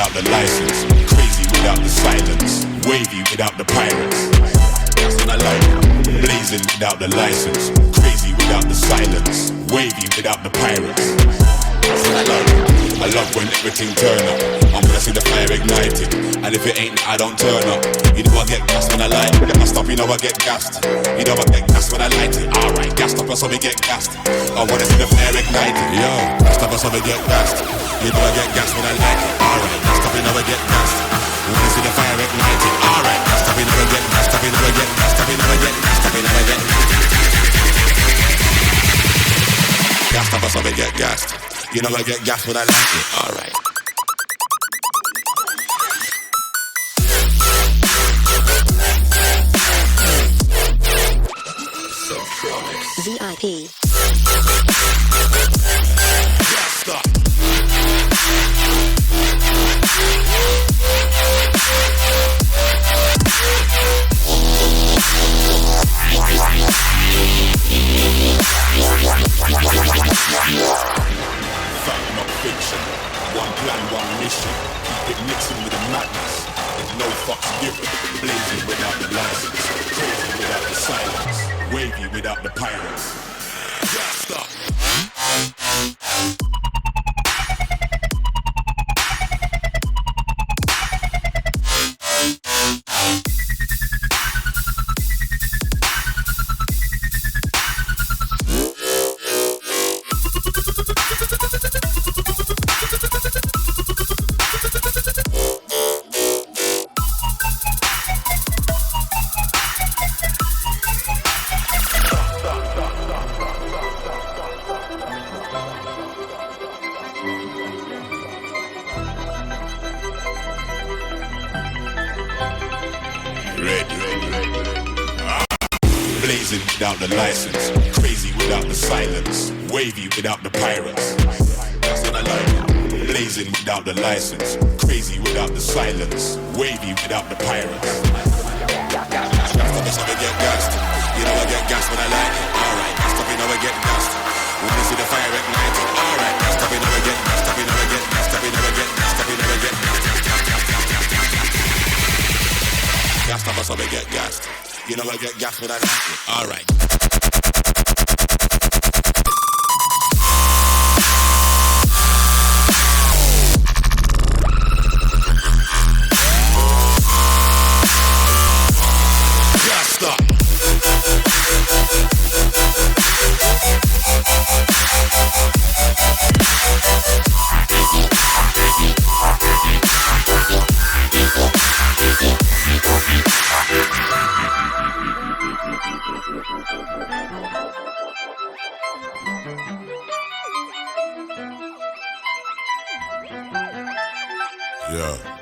without the license, crazy without the silence, wavy without the pirates. That's what I like. Blazing without the license, crazy without the silence, wavy without the pirates. That's what I like. I love when everything turn up. I'm gonna see the fire ignited, and if it ain't, I don't turn up. You know I get gassed when I light it. I stop, you know I get gassed. You know I get gassed when I light it. Alright, gassed up, so we get gassed. I wanna see the fire ignited. Yo, gassed up, so we get gassed. You know I get gassed when I light it. Alright, gassed up, you know I get gassed. Wanna see the fire ignited. Alright, gassed up, you know I get gassed up, you know I get gassed up, you know I get gassed up, you know I get gassed up, so we get gassed. You know I get gassed when I like it, alright. VIP. Stop. Fact, not fiction. One plan, one mission. Keep it mixing with the madness. There's no fucks given. Blazing without the license, crazy without the silence, wavy without the pirates. Just stop. Blazing without the license, crazy without the silence, wavy without the pirates. That's what I like. Blazing without the license, crazy without the silence, wavy without the pirates. Gassed up, so I get gassed. You know I get gassed when I like it. Alright, gassed up, you know I get gassed. When you see the fire ignited. Alright, gassed up, you know I get gassed up, you know I get gassed up, you know I get gassed up, you know I get gassed up, so I get gassed. You know I get gassed when I like it. Alright. Just stop. Yeah.